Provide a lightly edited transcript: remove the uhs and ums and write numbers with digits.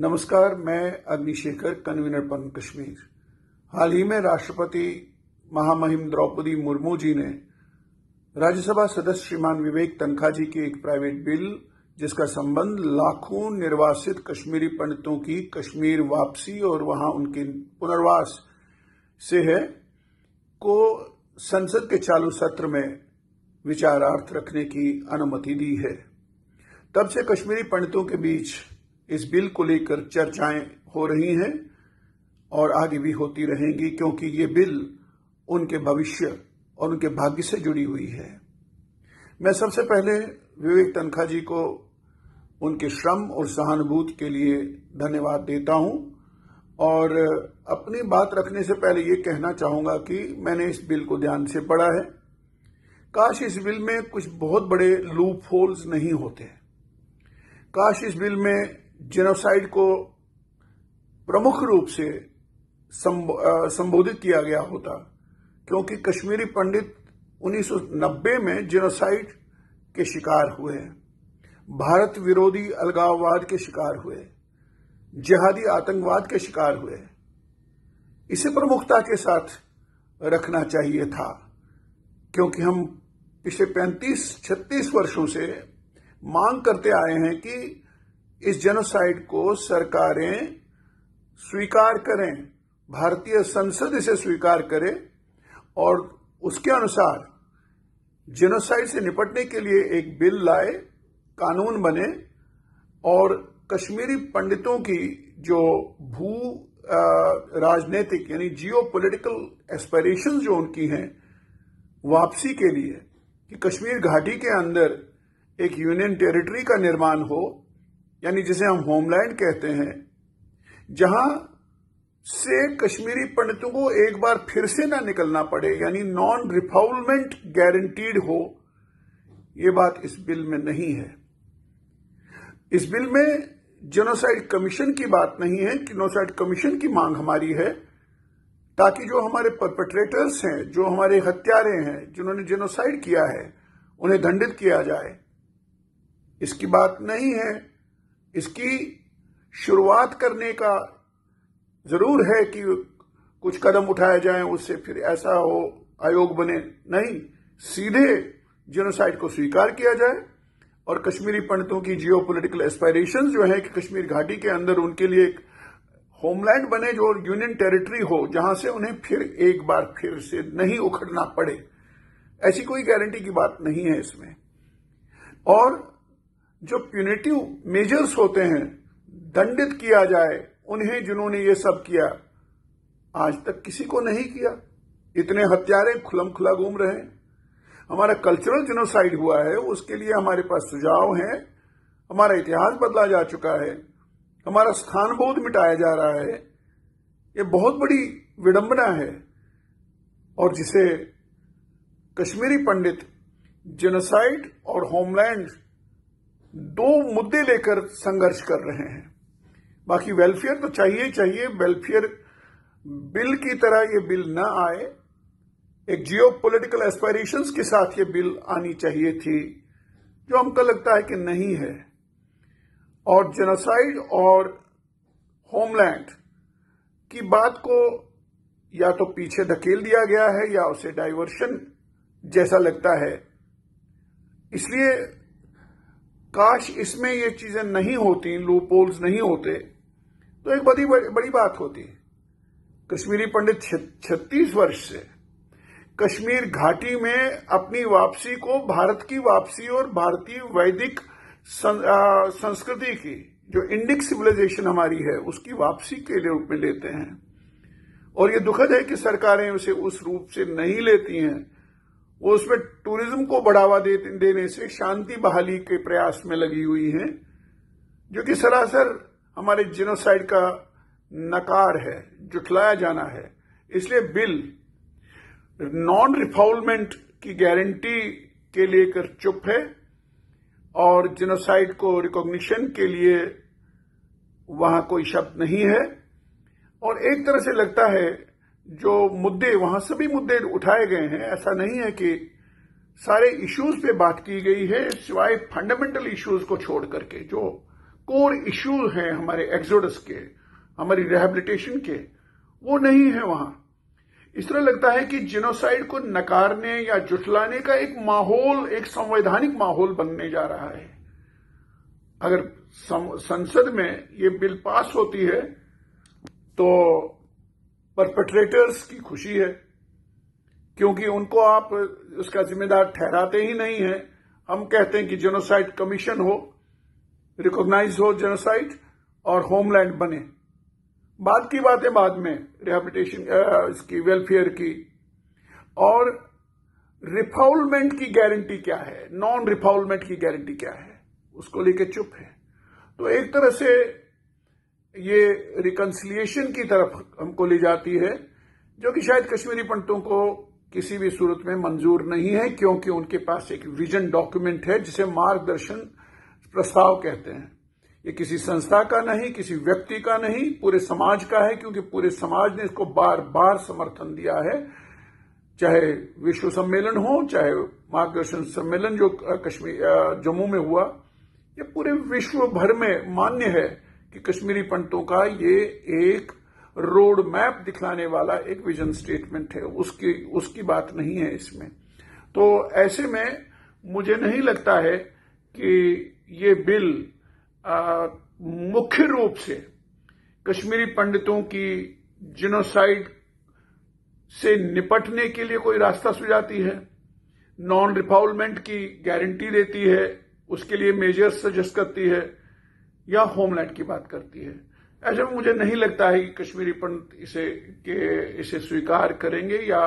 नमस्कार, मैं अग्निशेखर, कन्वीनर पंथ कश्मीर। हाल ही में राष्ट्रपति महामहिम द्रौपदी मुर्मू जी ने राज्यसभा सदस्य श्रीमान विवेक तनखा जी की एक प्राइवेट बिल, जिसका संबंध लाखों निर्वासित कश्मीरी पंडितों की कश्मीर वापसी और वहां उनके पुनर्वास से है, को संसद के चालू सत्र में विचारार्थ रखने की अनुमति दी है। तब से कश्मीरी पंडितों के बीच इस बिल को लेकर चर्चाएं हो रही हैं और आगे भी होती रहेंगी, क्योंकि ये बिल उनके भविष्य और उनके भाग्य से जुड़ी हुई है। मैं सबसे पहले विवेक तनखा जी को उनके श्रम और सहानुभूति के लिए धन्यवाद देता हूं और अपनी बात रखने से पहले ये कहना चाहूंगा कि मैंने इस बिल को ध्यान से पढ़ा है। काश इस बिल में कुछ बहुत बड़े लूप होल्स नहीं होते। काश इस बिल में जेनोसाइड को प्रमुख रूप से संबोधित किया गया होता, क्योंकि कश्मीरी पंडित 1990 में जेनोसाइड के शिकार हुए, भारत विरोधी अलगाववाद के शिकार हुए, जिहादी आतंकवाद के शिकार हुए। इसे प्रमुखता के साथ रखना चाहिए था, क्योंकि हम पिछले 35-36 वर्षों से मांग करते आए हैं कि इस जेनोसाइड को सरकारें स्वीकार करें, भारतीय संसद इसे स्वीकार करे और उसके अनुसार जेनोसाइड से निपटने के लिए एक बिल लाए, कानून बने और कश्मीरी पंडितों की जो भू राजनीतिक यानी जियो पॉलिटिकल एस्पिरेशंस जो उनकी हैं वापसी के लिए, कि कश्मीर घाटी के अंदर एक यूनियन टेरिटरी का निर्माण हो, यानी जिसे हम होमलैंड कहते हैं, जहां से कश्मीरी पंडितों को एक बार फिर से ना निकलना पड़े, यानी नॉन रिफाउलमेंट गारंटीड हो। ये बात इस बिल में नहीं है। इस बिल में जेनोसाइड कमीशन की बात नहीं है। जेनोसाइड कमीशन की मांग हमारी है ताकि जो हमारे परपेट्रेटर्स हैं, जो हमारे हत्यारे हैं, जिन्होंने जेनोसाइड किया है, उन्हें दंडित किया जाए। इसकी बात नहीं है। इसकी शुरुआत करने का जरूर है कि कुछ कदम उठाए जाएं, उससे फिर ऐसा हो आयोग बने, नहीं, सीधे जेनोसाइड को स्वीकार किया जाए और कश्मीरी पंडितों की जियो पॉलिटिकल एस्पायरेशंस जो है कि कश्मीर घाटी के अंदर उनके लिए एक होमलैंड बने जो यूनियन टेरिटरी हो, जहां से उन्हें फिर एक बार फिर से नहीं उखड़ना पड़े। ऐसी कोई गारंटी की बात नहीं है इसमें। और जो प्यूनिटिव मेजर्स होते हैं, दंडित किया जाए उन्हें जिन्होंने ये सब किया, आज तक किसी को नहीं किया। इतने हत्यारे खुलम खुला घूम रहे हैं। हमारा कल्चरल जेनोसाइड हुआ है, उसके लिए हमारे पास सुझाव हैं। हमारा इतिहास बदला जा चुका है, हमारा स्थान बोध मिटाया जा रहा है। ये बहुत बड़ी विडंबना है और जिसे कश्मीरी पंडित जेनोसाइड और होमलैंड दो मुद्दे लेकर संघर्ष कर रहे हैं। बाकी वेलफेयर तो चाहिए ही चाहिए। वेलफेयर बिल की तरह ये बिल न आए, एक जियो पॉलिटिकल एस्पायरेशंस के साथ ये बिल आनी चाहिए थी, जो हमको लगता है कि नहीं है। और जेनोसाइड और होमलैंड की बात को या तो पीछे धकेल दिया गया है या उसे डाइवर्शन जैसा लगता है। इसलिए काश इसमें ये चीजें नहीं होती, लूपहोल्स नहीं होते, तो एक बड़ी बात होती। कश्मीरी पंडित 36 वर्ष से कश्मीर घाटी में अपनी वापसी को भारत की वापसी और भारतीय वैदिक संस्कृति की, जो इंडिक सिविलाइजेशन हमारी है, उसकी वापसी के रूप में लेते हैं। और ये दुखद है कि सरकारें उसे उस रूप से नहीं लेती हैं। वो उसमें टूरिज्म को बढ़ावा देने से शांति बहाली के प्रयास में लगी हुई हैं, जो कि सरासर हमारे जेनोसाइड का नकार है, जुटलाया जाना है। इसलिए बिल नॉन रिफाउलमेंट की गारंटी के लेकर चुप है और जेनोसाइड को रिकॉग्निशन के लिए वहां कोई शब्द नहीं है। और एक तरह से लगता है जो मुद्दे वहां सभी मुद्दे उठाए गए हैं, ऐसा नहीं है कि सारे इश्यूज पे बात की गई है, सिवाय फंडामेंटल इश्यूज को छोड़ करके जो कोर इश्यू हैं हमारे एक्सोडस के, हमारी रिहैबिलिटेशन के, वो नहीं है वहां। इस तरह लगता है कि जेनोसाइड को नकारने या जुटलाने का एक माहौल, एक संवैधानिक माहौल बनने जा रहा है। अगर संसद में ये बिल पास होती है तो परपेट्रेटर्स की खुशी है, क्योंकि उनको आप उसका जिम्मेदार ठहराते ही नहीं है। हम कहते हैं कि जेनोसाइड कमीशन हो, रिकॉग्नाइज हो जेनोसाइड, और होमलैंड बने। बाद की बातें बाद में, रिहैबिलिटेशन इसकी, वेलफेयर की, और रिफाउलमेंट की गारंटी क्या है, नॉन रिफाउलमेंट की गारंटी क्या है, उसको लेके चुप है। तो एक तरह से ये रिकंसिलिएशन की तरफ हमको ले जाती है, जो कि शायद कश्मीरी पंडितों को किसी भी सूरत में मंजूर नहीं है, क्योंकि उनके पास एक विजन डॉक्यूमेंट है जिसे मार्गदर्शन प्रस्ताव कहते हैं। ये किसी संस्था का नहीं, किसी व्यक्ति का नहीं, पूरे समाज का है, क्योंकि पूरे समाज ने इसको बार बार समर्थन दिया है। चाहे विश्व सम्मेलन हो, चाहे मार्गदर्शन सम्मेलन जो जम्मू में हुआ, ये पूरे विश्व भर में मान्य है कि कश्मीरी पंडितों का ये एक रोड मैप दिखलाने वाला एक विजन स्टेटमेंट है, उसकी बात नहीं है इसमें। तो ऐसे में मुझे नहीं लगता है कि ये बिल मुख्य रूप से कश्मीरी पंडितों की जेनोसाइड से निपटने के लिए कोई रास्ता सुझाती है, नॉन रिफाउलमेंट की गारंटी देती है, उसके लिए मेजर्स सजेस्ट करती है, या होमलैंड की बात करती है। ऐसे में मुझे नहीं लगता है कि कश्मीरी पंडित इसे स्वीकार करेंगे या